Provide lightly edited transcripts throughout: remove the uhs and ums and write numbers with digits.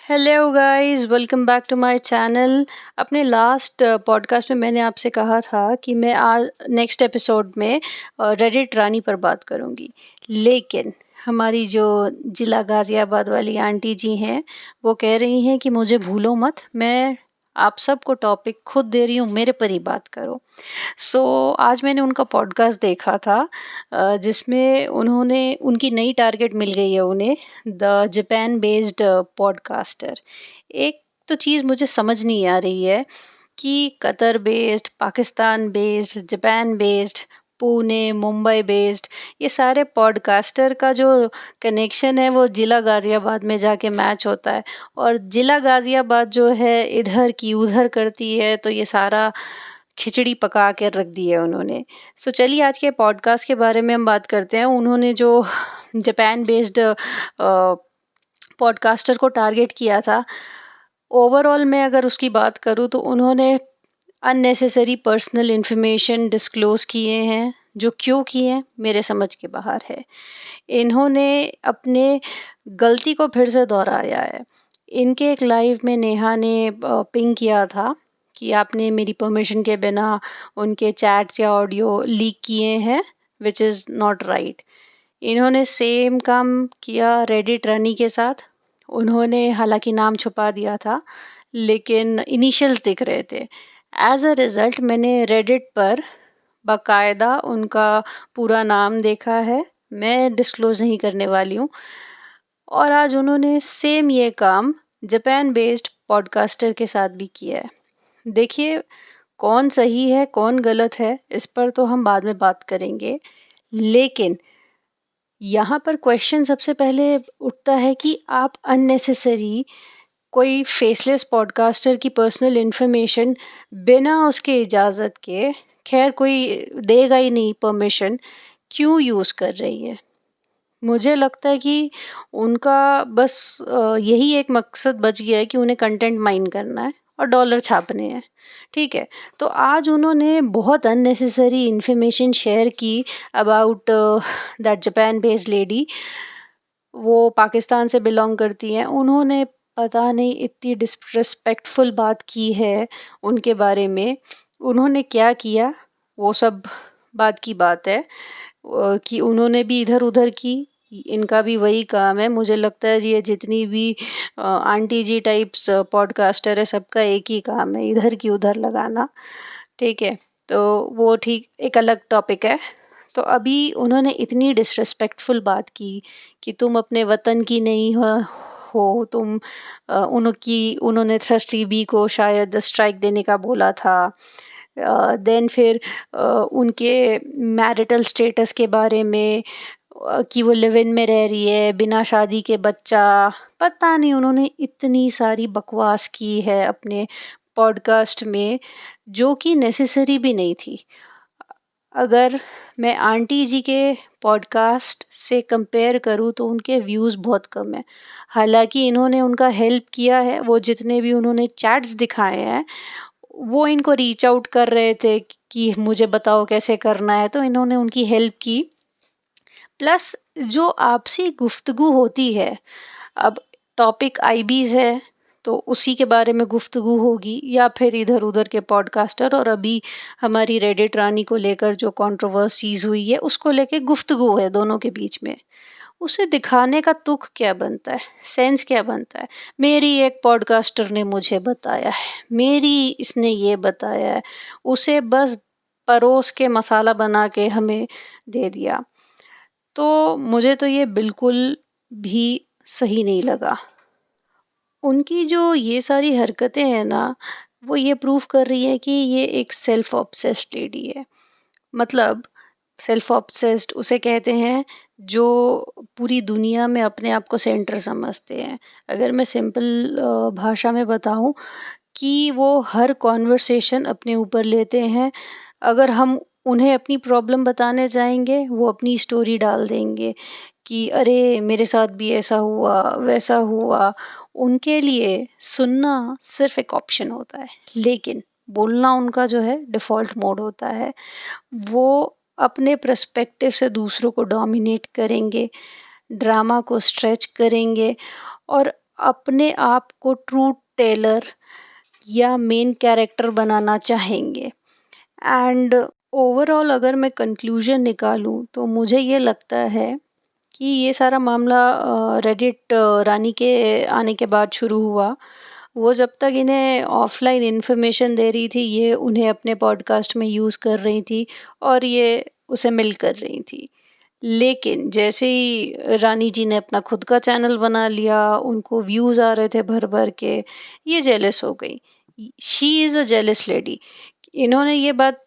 Hello guys, welcome back to my channel. अपने last podcast में मैंने आपसे कहा था कि मैं आज नेक्स्ट एपिसोड में रेडिट रानी पर बात करूंगी। लेकिन हमारी जो जिला गाजियाबाद वाली आंटी जी हैं, वो कह रही हैं कि मुझे भूलो मत, मैं आप सबको टॉपिक खुद दे रही हूँ, मेरे पर ही बात करो। आज मैंने उनका पॉडकास्ट देखा था, जिसमें उन्होंने उनकी नई टारगेट मिल गई है उन्हें, द जापान बेस्ड पॉडकास्टर। एक तो चीज़ मुझे समझ नहीं आ रही है कि Qatar based, Pakistan based, Japan based, Pune, Mumbai based, ये सारे पॉडकास्टर का जो कनेक्शन है वो जिला गाजियाबाद में जाके मैच होता है। और जिला गाजियाबाद जो है इधर की उधर करती है, तो ये सारा खिचड़ी पका के रख दी है उन्होंने। चलिए आज के पॉडकास्ट के बारे में हम बात करते हैं। उन्होंने जो जापान बेस्ड पॉडकास्टर को टारगेट किया था, ओवरऑल मैं अगर उसकी बात करूँ तो उन्होंने अननेसेसरी पर्सनल इंफॉर्मेशन डिस्क्लोज किए हैं, जो क्यों किए हैं मेरे समझ के बाहर है। इन्होंने अपने गलती को फिर से दोहराया है। इनके एक लाइव में नेहा ने पिंग किया था कि आपने मेरी परमिशन के बिना उनके चैट्स या ऑडियो लीक किए हैं, विच इज़ नॉट राइट। इन्होंने सेम काम किया रेडिट रनी के साथ। उन्होंने हालांकि नाम छुपा दिया था, लेकिन इनिशियल्स दिख रहे थे। एज अ रिजल्ट मैंने रेडिट पर बाकायदा उनका पूरा नाम देखा है। मैं डिस्क्लोज नहीं करने वाली हूँ। और आज उन्होंने सेम ये काम जापान बेस्ड पॉडकास्टर के साथ भी किया है। देखिए, कौन सही है कौन गलत है इस पर तो हम बाद में बात करेंगे, लेकिन यहाँ पर क्वेश्चन सबसे पहले उठता है कि आप अननेसेसरी कोई फेसलेस पॉडकास्टर की पर्सनल इंफॉर्मेशन बिना उसके इजाज़त के, खैर कोई देगा ही नहीं परमिशन, क्यों यूज़ कर रही है। मुझे लगता है कि उनका बस यही एक मकसद बच गया है कि उन्हें कंटेंट माइन करना है और डॉलर छापने हैं। ठीक है, तो आज उन्होंने बहुत अननेसेसरी इंफॉर्मेशन शेयर की about that Japan based lady. वो पाकिस्तान से बिलोंग करती हैं। उन्होंने पता नहीं इतनी डिसरिस्पेक्टफुल बात की है उनके बारे में। उन्होंने क्या किया वो सब बात की बात है, कि उन्होंने भी इधर उधर की। इनका भी वही काम है। मुझे लगता है ये जितनी भी आंटी जी टाइप्स पॉडकास्टर है, सबका एक ही काम है, इधर की उधर लगाना। ठीक है, तो वो ठीक एक अलग टॉपिक है। तो अभी उन्होंने इतनी डिसरिस्पेक्टफुल बात की कि तुम अपने वतन की नहीं हो तुम। उन्होंने थ्रस्टी को शायद स्ट्राइक देने का बोला था। देन फिर उनके मैरिटल स्टेटस के बारे में, कि वो लिव इन में रह रही है बिना शादी के बच्चा। पता नहीं उन्होंने इतनी सारी बकवास की है अपने पॉडकास्ट में, जो कि नेसेसरी भी नहीं थी। अगर मैं आंटी जी के पॉडकास्ट से कंपेयर करूँ तो उनके व्यूज़ बहुत कम है। हालांकि इन्होंने उनका हेल्प किया है। वो जितने भी उन्होंने चैट्स दिखाए हैं, वो इनको रीच आउट कर रहे थे कि मुझे बताओ कैसे करना है, तो इन्होंने उनकी हेल्प की। प्लस जो आपसी गुफ्तगू होती है, अब टॉपिक आईबीज है तो उसी के बारे में गुफ्तगू होगी, या फिर इधर उधर के पॉडकास्टर, और अभी हमारी रेडिट रानी को लेकर जो कंट्रोवर्सीज हुई है उसको लेकर गुफ्तगू है दोनों के बीच में। उसे दिखाने का तुक क्या बनता है, सेंस क्या बनता है। मेरी एक पॉडकास्टर ने मुझे बताया है, मेरी इसने ये बताया है, उसे बस परोस के मसाला बना के हमें दे दिया। तो मुझे तो ये बिल्कुल भी सही नहीं लगा। उनकी जो ये सारी हरकतें हैं ना, वो ये प्रूव कर रही है कि ये एक सेल्फ ऑब्सेस्ड लेडी है। मतलब सेल्फ ऑब्सेस्ड उसे कहते हैं जो पूरी दुनिया में अपने आप को सेंटर समझते हैं। अगर मैं सिंपल भाषा में बताऊं, कि वो हर कॉन्वर्सेशन अपने ऊपर लेते हैं। अगर हम उन्हें अपनी प्रॉब्लम बताने जाएंगे, वो अपनी स्टोरी डाल देंगे कि अरे मेरे साथ भी ऐसा हुआ वैसा हुआ। उनके लिए सुनना सिर्फ एक ऑप्शन होता है, लेकिन बोलना उनका जो है डिफॉल्ट मोड होता है। वो अपने पर्सपेक्टिव से दूसरों को डोमिनेट करेंगे, ड्रामा को स्ट्रेच करेंगे, और अपने आप को ट्रू टेलर या मेन कैरेक्टर बनाना चाहेंगे। एंड ओवरऑल अगर मैं कंक्लूजन निकालूं तो मुझे ये लगता है कि ये सारा मामला रेडिट रानी के आने के बाद शुरू हुआ। वो जब तक इन्हें ऑफलाइन इंफॉर्मेशन दे रही थी, ये उन्हें अपने पॉडकास्ट में यूज़ कर रही थी और ये उसे मिल कर रही थी। लेकिन जैसे ही रानी जी ने अपना खुद का चैनल बना लिया, उनको व्यूज आ रहे थे भर भर के, ये जेलस हो गई। She is a jealous lady. इन्होंने ये बात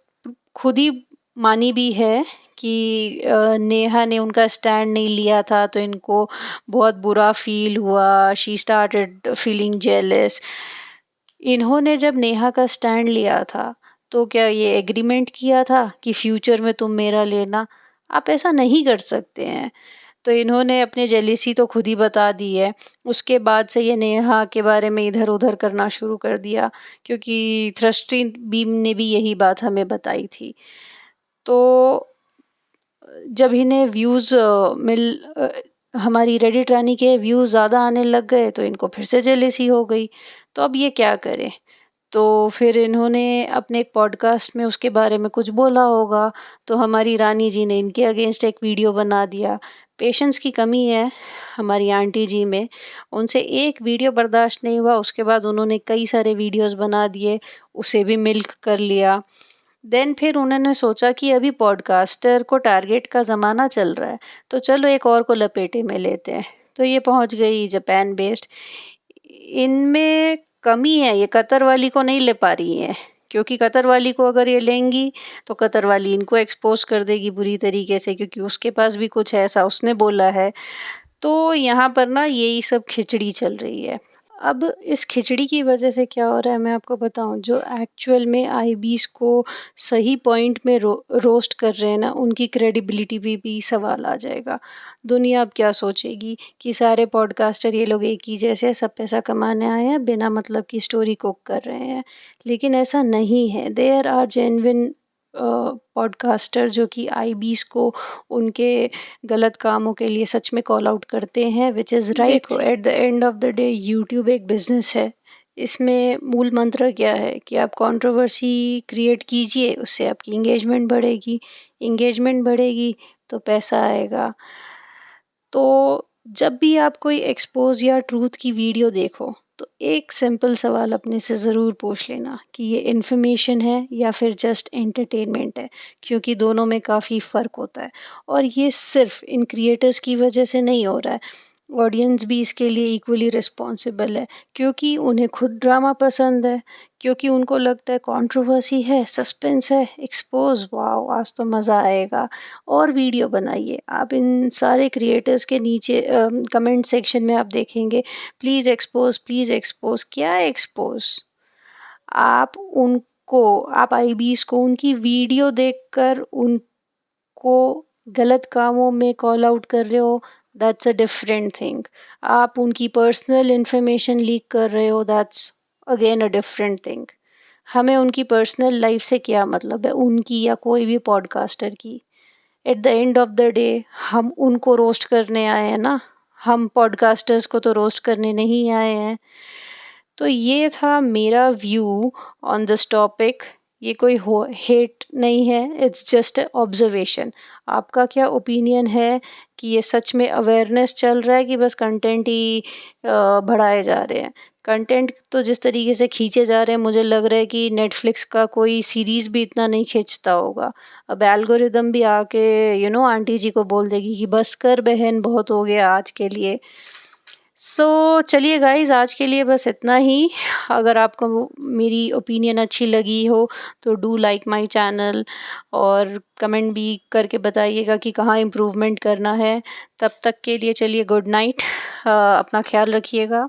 खुद ही मानी भी है कि नेहा ने उनका स्टैंड नहीं लिया था तो इनको बहुत बुरा फील हुआ। She started feeling jealous. इन्होंने जब नेहा का स्टैंड लिया था तो क्या ये एग्रीमेंट किया था कि फ्यूचर में तुम मेरा लेना? आप ऐसा नहीं कर सकते हैं। तो इन्होंने अपने जेलिसी तो खुद ही बता दी है। उसके बाद से ये नेहा के बारे में इधर उधर करना शुरू कर दिया, क्योंकि थ्रस्टी बीम ने भी यही बात हमें बताई थी। तो जब इन्हें व्यूज हमारी रेडिट रानी के व्यूज ज़्यादा आने लग गए तो इनको फिर से जेलेसी हो गई। तो अब ये क्या करें? तो फिर इन्होंने अपने एक पॉडकास्ट में उसके बारे में कुछ बोला होगा, तो हमारी रानी जी ने इनके अगेंस्ट एक वीडियो बना दिया। पेशेंस की कमी है हमारी आंटी जी में। उनसे एक वीडियो बर्दाश्त नहीं हुआ, उसके बाद उन्होंने कई सारे वीडियोस बना दिए, उसे भी मिल्क कर लिया। देन फिर उन्होंने सोचा कि अभी पॉडकास्टर को टारगेट का ज़माना चल रहा है, तो चलो एक और को लपेटे में लेते हैं। तो ये पहुंच गई जापान बेस्ड। इनमें कमी है, ये कतर वाली को नहीं ले पा रही है, क्योंकि कतर वाली को अगर ये लेंगी तो कतर वाली इनको एक्सपोज कर देगी बुरी तरीके से, क्योंकि उसके पास भी कुछ ऐसा उसने बोला है। तो यहाँ पर ना यही सब खिचड़ी चल रही है। अब इस खिचड़ी की वजह से क्या हो रहा है मैं आपको बताऊं। जो एक्चुअल में आईबीज को सही पॉइंट में रोस्ट कर रहे हैं ना, उनकी क्रेडिबिलिटी भी सवाल आ जाएगा। दुनिया अब क्या सोचेगी कि सारे पॉडकास्टर ये लोग एक ही जैसे सब पैसा कमाने आए हैं, बिना मतलब की स्टोरी कुक कर रहे हैं। लेकिन ऐसा नहीं है। देयर आर जेन्युइन पॉडकास्टर जो कि आईबीज को उनके गलत कामों के लिए सच में कॉल आउट करते हैं, विच इज़ राइट। देखो, at the end of the day YouTube एक बिजनेस है। इसमें मूल मंत्र क्या है कि आप कंट्रोवर्सी क्रिएट कीजिए, उससे आपकी इंगेजमेंट बढ़ेगी। इंगेजमेंट बढ़ेगी तो पैसा आएगा। तो जब भी आप कोई एक्सपोज या ट्रूथ की वीडियो देखो तो एक सिंपल सवाल अपने से ज़रूर पूछ लेना कि ये इन्फॉर्मेशन है या फिर जस्ट एंटरटेनमेंट है, क्योंकि दोनों में काफ़ी फ़र्क होता है। और ये सिर्फ इन क्रिएटर्स की वजह से नहीं हो रहा है, ऑडियंस भी इसके लिए इक्वली रिस्पॉन्सिबल है, क्योंकि उन्हें खुद ड्रामा पसंद है, क्योंकि उनको लगता है कंट्रोवर्सी है, सस्पेंस है, एक्सपोज, वाओ आज तो मज़ा आएगा और वीडियो बनाइए। आप इन सारे क्रिएटर्स के नीचे कमेंट सेक्शन में आप देखेंगे, प्लीज़ एक्सपोज, प्लीज़ एक्सपोज। क्या एक्सपोज? आप उनको, आप आईबीज को उनकी वीडियो देखकर उनको गलत कामों में कॉल आउट कर रहे हो, दैट्स अ डिफरेंट थिंग। आप उनकी पर्सनल इंफॉर्मेशन लीक कर रहे हो, that's again a different thing. हमें उनकी पर्सनल लाइफ से क्या मतलब है, उनकी या कोई भी पॉडकास्टर की। At the end of the day हम उनको रोस्ट करने आए हैं ना, हम पॉडकास्टर्स को तो रोस्ट करने नहीं आए हैं। तो ये था मेरा व्यू ऑन दिस टॉपिक। ये कोई हेट नहीं है, इट्स जस्ट ऑब्जर्वेशन। आपका क्या ओपिनियन है कि ये सच में अवेयरनेस चल रहा है कि बस कंटेंट ही बढ़ाए जा रहे हैं? कंटेंट तो जिस तरीके से खींचे जा रहे हैं, मुझे लग रहा है कि नेटफ्लिक्स का कोई सीरीज भी इतना नहीं खींचता होगा। अब एल्गोरिदम भी आके आंटी जी को बोल देगी कि बस कर बहन, बहुत हो गया आज के लिए। सो चलिए गाइज, आज के लिए बस इतना ही। अगर आपको मेरी ओपिनियन अच्छी लगी हो तो डू लाइक माय चैनल, और कमेंट भी करके बताइएगा कि कहाँ इम्प्रूवमेंट करना है। तब तक के लिए चलिए, गुड नाइट, अपना ख्याल रखिएगा।